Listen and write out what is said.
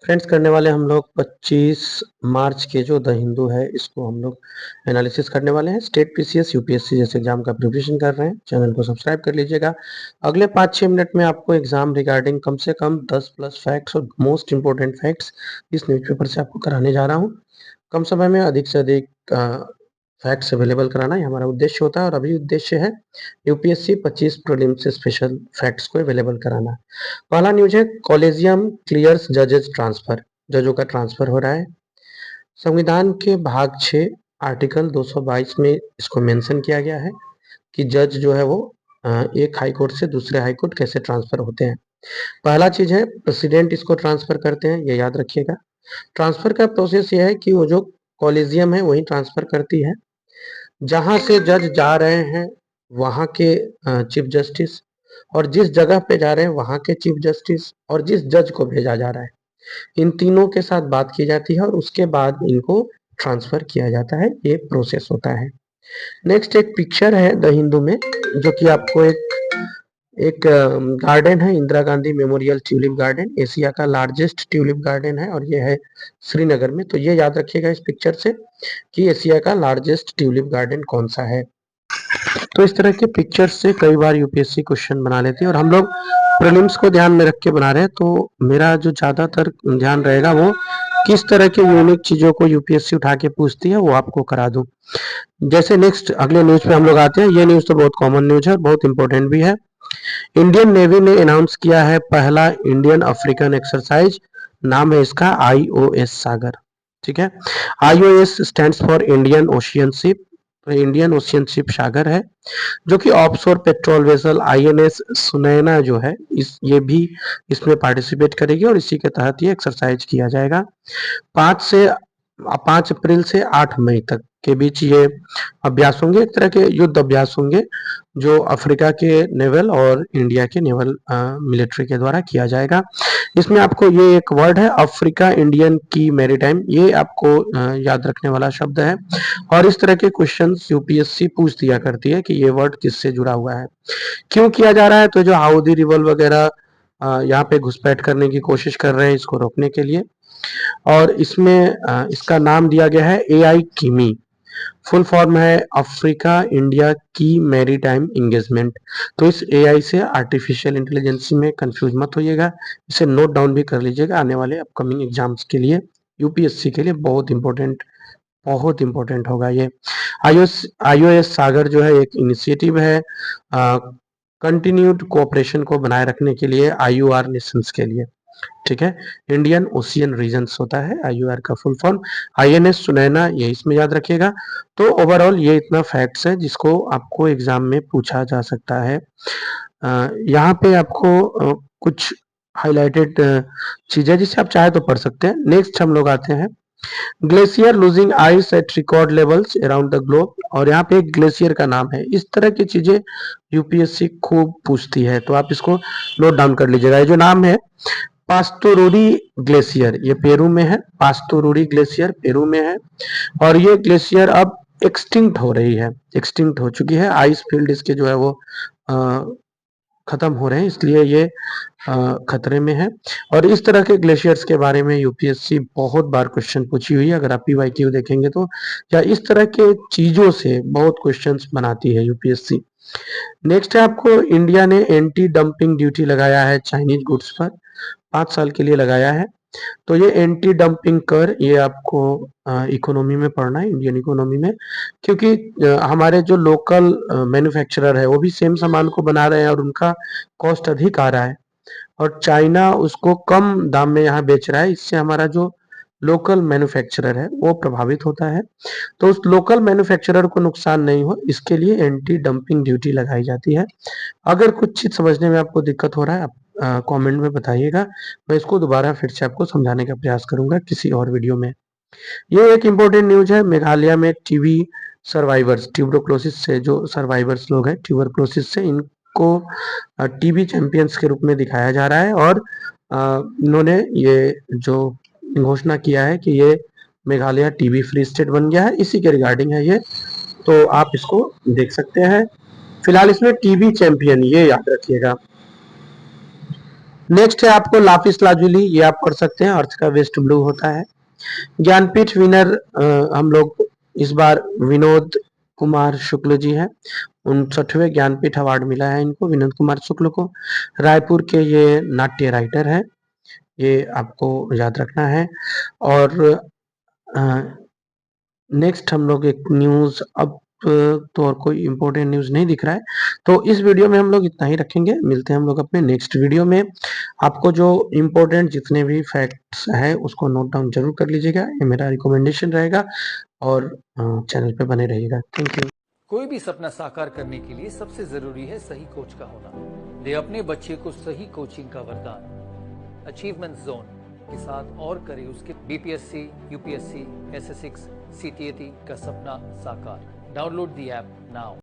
Friends करने वाले हम लोग 25 मार्च के जो द हिंदू है इसको हम लोग एनालिसिस करने वाले हैं। स्टेट पीसीएस यूपीएससी जैसे एग्जाम का प्रिपरेशन कर रहे हैं, चैनल को सब्सक्राइब कर लीजिएगा। अगले 5-6 मिनट में आपको एग्जाम रिगार्डिंग कम से कम 10 प्लस फैक्ट्स और मोस्ट इंपॉर्टेंट फैक्ट्स इस न्यूज़पेपर से आपको कराने जा रहा हूँ। कम समय में अधिक से अधिक फैक्ट्स अवेलेबल कराना ही हमारा उद्देश्य होता है और अभी उद्देश्य है यूपीएससी 25 प्रीलिम्स से स्पेशल फैक्ट्स को अवेलेबल कराना। पहला न्यूज है, कॉलेजियम क्लियर्स जजेस ट्रांसफर। जजों का ट्रांसफर हो रहा है। संविधान के भाग 6 आर्टिकल 222 में इसको मेंशन किया गया है कि जज जो है वो एक हाई कोर्ट से दूसरे हाई कोर्ट कैसे ट्रांसफर होते हैं। पहला चीज है, प्रेसिडेंट इसको ट्रांसफर करते हैं, ये याद रखिएगा। ट्रांसफर का प्रोसेस ये है कि वो जो कॉलेजियम है वही ट्रांसफर करती है। जहां से जज जा रहे हैं वहां के चीफ जस्टिस, और जिस जगह पे जा रहे हैं वहां के चीफ जस्टिस, और जिस जज को भेजा जा रहा है, इन तीनों के साथ बात की जाती है और उसके बाद इनको ट्रांसफर किया जाता है। ये प्रोसेस होता है। नेक्स्ट एक पिक्चर है द हिंदू में, जो कि आपको एक गार्डन है, Indira Gandhi memorial tulip garden, Asia का लार्जेस्ट ट्यूलिप गार्डन है और ये है श्रीनगर में। तो ये याद रखिएगा इस पिक्चर से कि एशिया का लार्जेस्ट ट्यूलिप गार्डन कौन सा है। तो इस तरह के पिक्चर्स से कई बार यूपीएससी क्वेश्चन बना लेती है और हम लोग प्रीलिम्स को ध्यान में रख के बना रहे हैं, तो मेरा जो ज्यादातर ध्यान रहेगा वो किस तरह के यूनिक चीजों को यूपीएससी उठा के पूछती है वो आपको करा दूं। जैसे नेक्स्ट अगले न्यूज पे हम लोग आते हैं। ये न्यूज तो बहुत कॉमन न्यूज है और बहुत इंपॉर्टेंट भी है। इंडियन नेवी ने अनाउंस किया है पहला इंडियन अफ्रीकन एक्सरसाइज, नाम है इसका आईओएस सागर। ठीक है, IOS stands for Indian Ocean ship. Indian Ocean ship Sagar है जो कि offshore patrol vessel INS Sunaina जो है ये भी इसमें पार्टिसिपेट करेगी और इसी के तहत ये एक्सरसाइज किया जाएगा। 5 अप्रैल से 8 मई तक के बीच ये अभ्यास होंगे, एक तरह के युद्ध अभ्यास होंगे जो अफ्रीका के नेवल और इंडिया के नेवल मिलिट्री के द्वारा किया जाएगा। इसमें आपको ये एक वर्ड है अफ्रीका इंडियन की मैरीटाइम, ये आपको याद रखने वाला शब्द है और इस तरह के क्वेश्चंस यूपीएससी पूछ दिया करती है कि ये वर्ड किससे जुड़ा हुआ है, क्यों किया जा रहा है। तो जो हाउदी रिवल वगैरह यहाँ पे घुसपैठ करने की कोशिश कर रहे हैं इसको रोकने के लिए, और इसमें इसका नाम दिया गया है एआई कीमी। फुल फॉर्म है अफ्रीका इंडिया की मैरीटाइम एंगेजमेंट। तो इस एआई से आर्टिफिशियल इंटेलिजेंस में कंफ्यूज मत होइएगा, इसे नोट डाउन भी कर लीजिएगा आने वाले अपकमिंग एग्जाम्स के लिए, यूपीएससी के लिए बहुत इंपॉर्टेंट होगा ये। आईओएस सागर जो है एक इनिशिएटिव है कंटिन्यूड कोऑपरेशन को बनाए रखने के लिए आईयूआर नेशंस के लिए। ठीक है, इंडियन ओशियन रीजन्स होता है आईयूआर का फुल फॉर्म। आईएनएस सुनैना ये इसमें याद रखिएगा। तो ओवरऑल ये इतना फैक्ट्स है जिसको आपको एग्जाम में पूछा जा सकता है। यहाँ पे आपको कुछ हाईलाइटेड चीजें जिसे आप चाहे तो पढ़ सकते हैं। नेक्स्ट हम लोग आते हैं, glacier losing ice eight record levels around the globe, और यहाँ पे एक ग्लेशियर का नाम है। इस तरह की चीजें यूपीएससी खूब पूछती है, तो आप इसको नोट डाउन कर लीजिएगा। ये जो नाम है पास्तोरूरी ग्लेशियर, ये पेरू में है। पास्तोरूरी ग्लेशियर पेरू में है और ये ग्लेशियर अब एक्सटिंक्ट हो रही है, एक्सटिंक्ट हो चुकी है। आइस फील्ड इसके जो है वो खत्म हो रहे हैं, इसलिए ये खतरे में है। और इस तरह के ग्लेशियर्स के बारे में यूपीएससी बहुत बार क्वेश्चन पूछी हुई है, अगर आप पीवाईक्यू देखेंगे तो, या इस तरह के चीजों से बहुत क्वेश्चंस बनाती है यूपीएससी। नेक्स्ट है आपको, इंडिया ने एंटी डंपिंग ड्यूटी लगाया है चाइनीज गुड्स पर, 5 साल के लिए लगाया है। तो ये एंटी डंपिंग कर ये आपको इकोनॉमी में पढ़ना है, इंडियन इकोनॉमी में, क्योंकि हमारे जो लोकल मैन्युफैक्चरर है वो भी सेम सामान को बना रहे हैं और उनका कॉस्ट अधिक आ रहा है और चाइना उसको कम दाम में यहाँ बेच रहा है। इससे हमारा जो लोकल मैन्युफैक्चरर है वो प्रभावित होता है। तो उस लोकल मैन्युफैक्चरर को नुकसान नहीं हो इसके लिए एंटी डंपिंग ड्यूटी लगाई जाती है। अगर कुछ चीज समझने में आपको दिक्कत हो रहा है आप कमेंट में बताइएगा, मैं इसको दोबारा फिर से आपको समझाने का प्रयास करूंगा किसी और वीडियो में। ये एक इम्पोर्टेंट न्यूज है, मेघालय में टीबी सर्वाइवर्स, ट्यूबरक्लोसिस से जो सर्वाइवर्स लोग हैं ट्यूबरक्लोसिस से, इनको टीबी चैंपियंस के रूप में दिखाया जा रहा है और इन्होंने ये जो घोषणा किया है कि ये मेघालय टीबी फ्री स्टेट बन गया है, इसी के रिगार्डिंग है ये, तो आप इसको देख सकते हैं। फिलहाल इसमें टीबी चैंपियन ये याद रखिएगा। नेक्स्ट है आपको लापिस लाजुली, ये आप पढ़ सकते हैं, अर्थ का वेस्ट ब्लू होता है। ज्ञानपीठ विनर हम लोग इस बार विनोद कुमार शुक्ल जी हैं, 59वें ज्ञानपीठ अवार्ड मिला है इनको, विनोद कुमार शुक्ल को। रायपुर के ये नाट्य राइटर है, ये आपको याद रखना है। और नेक्स्ट हम लोग एक न्यूज़, अब तो और कोई इम्पोर्टेंट न्यूज़ नहीं दिख रहा है, तो इस वीडियो में हम लोग इतना ही रखेंगे। मिलते हैं हम लोग अपने नेक्स्ट वीडियो में। आपको जो इम्पोर्टेंट जितने भी फैक्ट्स हैं उसको नोट डाउन जरूर कर लीजिएगा, ये मेरा रिकमेंडेशन रहेगा, और चैनल पे बने रहिएगा। Thank you. कोई भी सपना साकार करने के लिए सबसे जरूरी है सही कोच का होना। दे अपने बच्चे को सही कोचिंग का वरदान अचीवमेंट जोन के साथ और करे उसके बीपीएससी, यूपीएससी, एसएससी, सीटीएटी का सपना साकार। Download the app now.